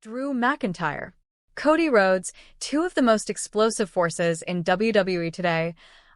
Drew McIntyre, Cody Rhodes, two of the most explosive forces in WWE today,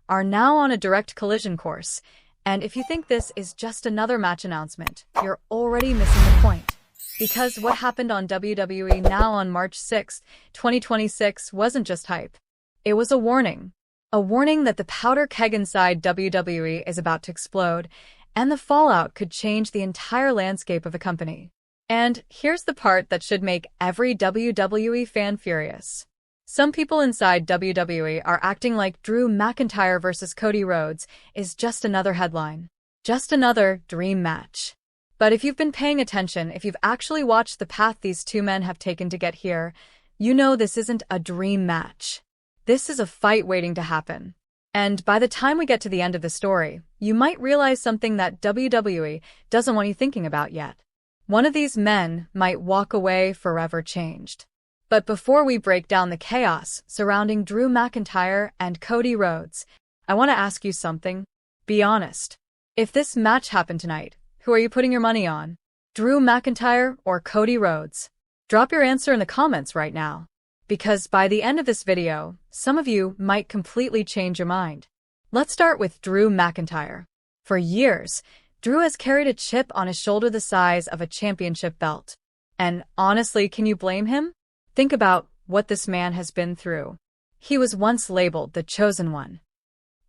are now on a direct collision course. And if you think this is just another match announcement, you're already missing the point. Because what happened on WWE Now on March 6, 2026 wasn't just hype. It was a warning. A warning that the powder keg inside WWE is about to explode, and the fallout could change the entire landscape of the company. And here's the part that should make every WWE fan furious. Some people inside WWE are acting like Drew McIntyre versus Cody Rhodes is just another headline. Just another dream match. But if you've been paying attention, if you've actually watched the path these two men have taken to get here, you know this isn't a dream match. This is a fight waiting to happen. And by the time we get to the end of the story, you might realize something that WWE doesn't want you thinking about yet. One of these men might walk away forever changed. But before we break down the chaos surrounding Drew McIntyre and Cody Rhodes, I want to ask you something. Be honest. If this match happened tonight, who are you putting your money on? Drew McIntyre or Cody Rhodes? Drop your answer in the comments right now. Because by the end of this video, some of you might completely change your mind. Let's start with Drew McIntyre. For years, Drew has carried a chip on his shoulder the size of a championship belt. And honestly, can you blame him? Think about what this man has been through. He was once labeled the chosen one,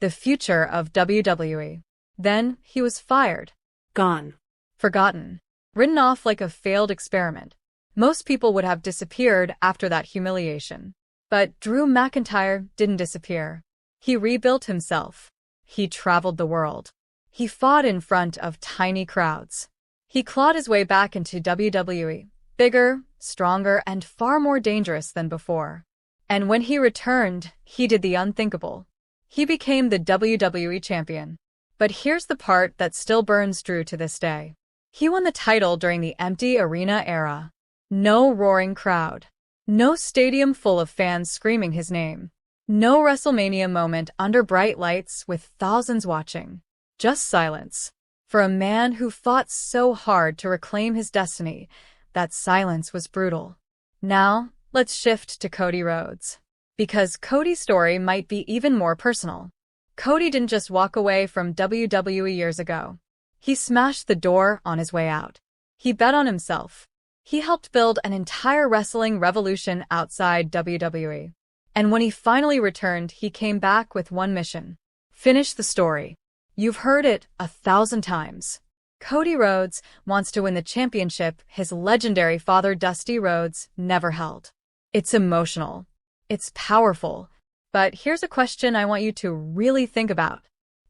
the future of WWE. Then he was fired, Gone. forgotten, written off like a failed experiment. Most people would have disappeared after that humiliation. But Drew McIntyre didn't disappear. He rebuilt himself. He traveled the world. He fought in front of tiny crowds. He clawed his way back into WWE, bigger, stronger, and far more dangerous than before. And when he returned, he did the unthinkable. He became the WWE champion. But here's the part that still burns Drew to this day. He won the title during the empty arena era. No roaring crowd. No stadium full of fans screaming his name. No WrestleMania moment under bright lights with thousands watching. Just silence. For a man who fought so hard to reclaim his destiny, that silence was brutal. Now, let's shift to Cody Rhodes. Because Cody's story might be even more personal. Cody didn't just walk away from WWE years ago. He smashed the door on his way out. He bet on himself. He helped build an entire wrestling revolution outside WWE. And when he finally returned, he came back with one mission. Finish the story. You've heard it 1,000 times. Cody Rhodes wants to win the championship his legendary father Dusty Rhodes never held. It's emotional. It's powerful. But here's a question I want you to really think about.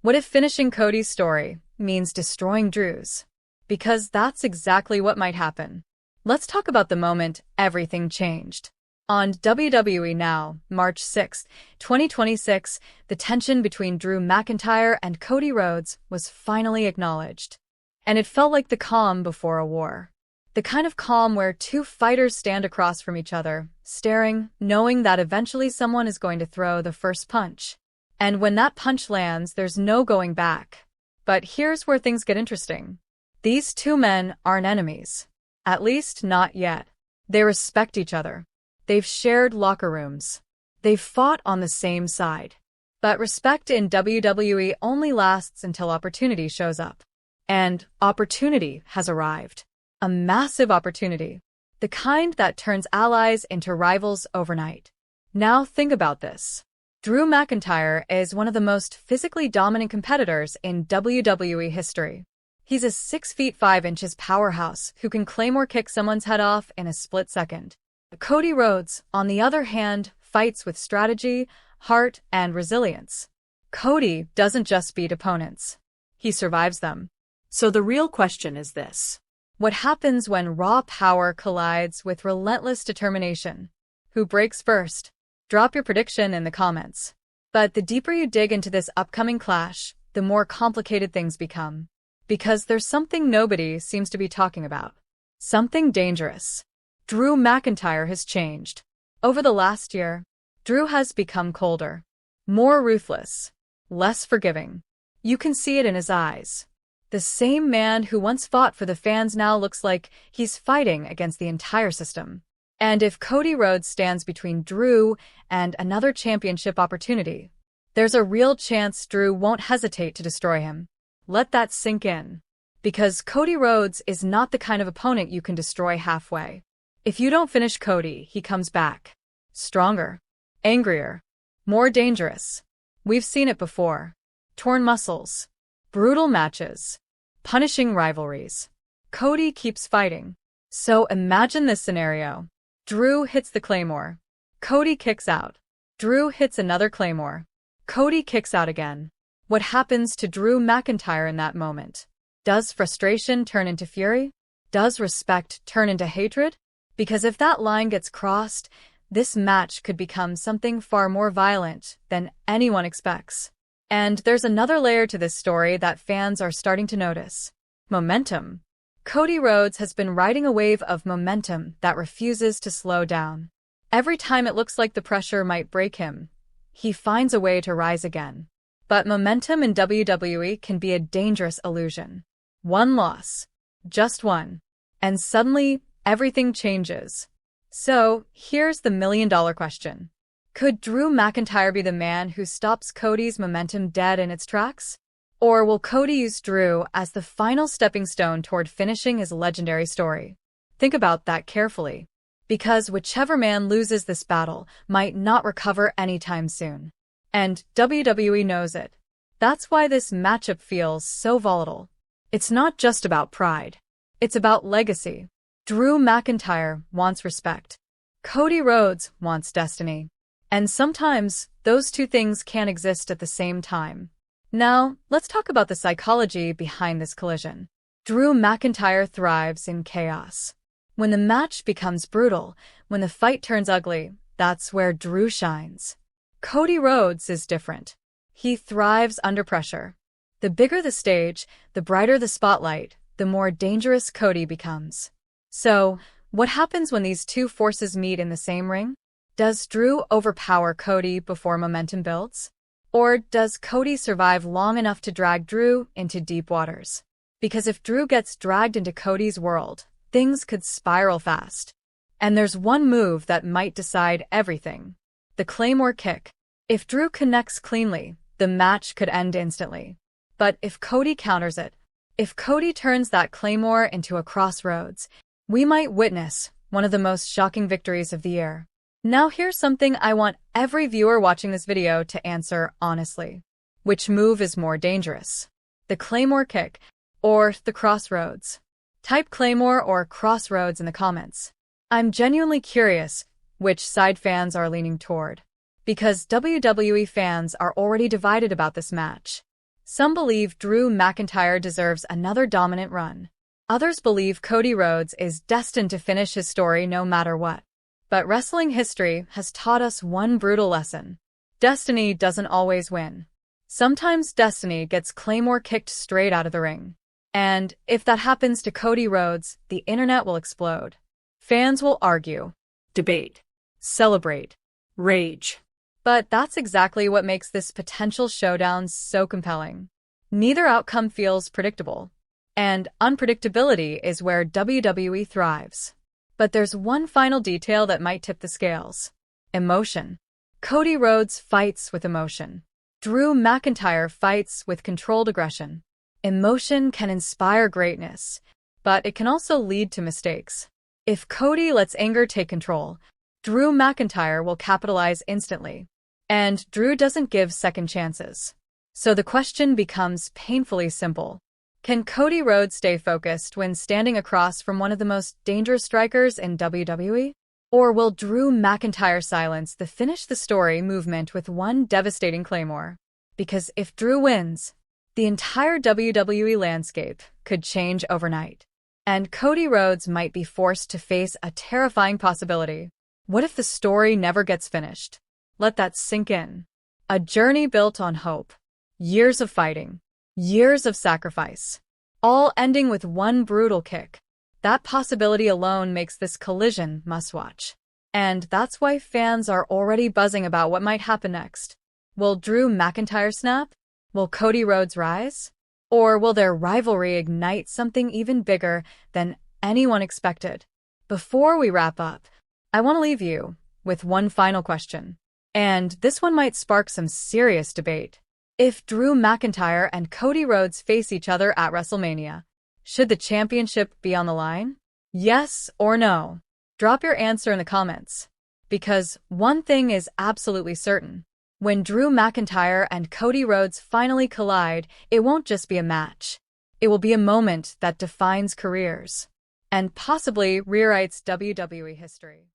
What if finishing Cody's story means destroying Drew's? Because that's exactly what might happen. Let's talk about the moment everything changed. On WWE Now, March 6, 2026, the tension between Drew McIntyre and Cody Rhodes was finally acknowledged. And it felt like the calm before a war. The kind of calm where two fighters stand across from each other, staring, knowing that eventually someone is going to throw the first punch. And when that punch lands, there's no going back. But here's where things get interesting. These two men aren't enemies. At least not yet. They respect each other. They've shared locker rooms. They've fought on the same side. But respect in WWE only lasts until opportunity shows up. And opportunity has arrived. A massive opportunity. The kind that turns allies into rivals overnight. Now think about this. Drew McIntyre is one of the most physically dominant competitors in WWE history. He's a 6'5" powerhouse who can claim or kick someone's head off in a split second. Cody Rhodes, on the other hand, fights with strategy, heart, and resilience. Cody doesn't just beat opponents. He survives them. So the real question is this. What happens when raw power collides with relentless determination? Who breaks first? Drop your prediction in the comments. But the deeper you dig into this upcoming clash, the more complicated things become. Because there's something nobody seems to be talking about. Something dangerous. Drew McIntyre has changed. Over the last year, Drew has become colder, more ruthless, less forgiving. You can see it in his eyes. The same man who once fought for the fans now looks like he's fighting against the entire system. And if Cody Rhodes stands between Drew and another championship opportunity, there's a real chance Drew won't hesitate to destroy him. Let that sink in. Because Cody Rhodes is not the kind of opponent you can destroy halfway. If you don't finish Cody, he comes back. Stronger. Angrier. More dangerous. We've seen it before. Torn muscles. Brutal matches. Punishing rivalries. Cody keeps fighting. So imagine this scenario. Drew hits the Claymore. Cody kicks out. Drew hits another Claymore. Cody kicks out again. What happens to Drew McIntyre in that moment? Does frustration turn into fury? Does respect turn into hatred? Because if that line gets crossed, this match could become something far more violent than anyone expects. And there's another layer to this story that fans are starting to notice. Momentum. Cody Rhodes has been riding a wave of momentum that refuses to slow down. Every time it looks like the pressure might break him, he finds a way to rise again. But momentum in WWE can be a dangerous illusion. One loss. Just one. And suddenly, everything changes. So, here's the million-dollar question. Could Drew McIntyre be the man who stops Cody's momentum dead in its tracks? Or will Cody use Drew as the final stepping stone toward finishing his legendary story? Think about that carefully. Because whichever man loses this battle might not recover anytime soon. And WWE knows it. That's why this matchup feels so volatile. It's not just about pride. It's about legacy. Drew McIntyre wants respect. Cody Rhodes wants destiny. And sometimes, those two things can't exist at the same time. Now, let's talk about the psychology behind this collision. Drew McIntyre thrives in chaos. When the match becomes brutal, when the fight turns ugly, that's where Drew shines. Cody Rhodes is different. He thrives under pressure. The bigger the stage, the brighter the spotlight, the more dangerous Cody becomes. So, what happens when these two forces meet in the same ring? Does Drew overpower Cody before momentum builds? Or does Cody survive long enough to drag Drew into deep waters? Because if Drew gets dragged into Cody's world, things could spiral fast. And there's one move that might decide everything. The Claymore kick. If Drew connects cleanly, the match could end instantly. But if Cody counters it, if Cody turns that Claymore into a crossroads, we might witness one of the most shocking victories of the year. Now here's something I want every viewer watching this video to answer honestly. Which move is more dangerous? The Claymore kick or the crossroads? Type Claymore or crossroads in the comments. I'm genuinely curious which side fans are leaning toward. Because WWE fans are already divided about this match. Some believe Drew McIntyre deserves another dominant run. Others believe Cody Rhodes is destined to finish his story no matter what. But wrestling history has taught us one brutal lesson. Destiny doesn't always win. Sometimes destiny gets Claymore kicked straight out of the ring. And if that happens to Cody Rhodes, the internet will explode. Fans will argue, Debate. celebrate, Rage. But that's exactly what makes this potential showdown so compelling. Neither outcome feels predictable. And unpredictability is where WWE thrives. But there's one final detail that might tip the scales. Emotion. Cody Rhodes fights with emotion. Drew McIntyre fights with controlled aggression. Emotion can inspire greatness, but it can also lead to mistakes. If Cody lets anger take control, Drew McIntyre will capitalize instantly. And Drew doesn't give second chances. So the question becomes painfully simple. Can Cody Rhodes stay focused when standing across from one of the most dangerous strikers in WWE? Or will Drew McIntyre silence the finish the story movement with one devastating Claymore? Because if Drew wins, the entire WWE landscape could change overnight. And Cody Rhodes might be forced to face a terrifying possibility. What if the story never gets finished? Let that sink in. A journey built on hope. Years of fighting. Years of sacrifice. All ending with one brutal kick. That possibility alone makes this collision must-watch. And that's why fans are already buzzing about what might happen next. Will Drew McIntyre snap? Will Cody Rhodes rise? Or will their rivalry ignite something even bigger than anyone expected? Before we wrap up, I want to leave you with one final question. And this one might spark some serious debate. If Drew McIntyre and Cody Rhodes face each other at WrestleMania, should the championship be on the line? Yes or no? Drop your answer in the comments. Because one thing is absolutely certain. When Drew McIntyre and Cody Rhodes finally collide, it won't just be a match. It will be a moment that defines careers and possibly rewrites WWE history.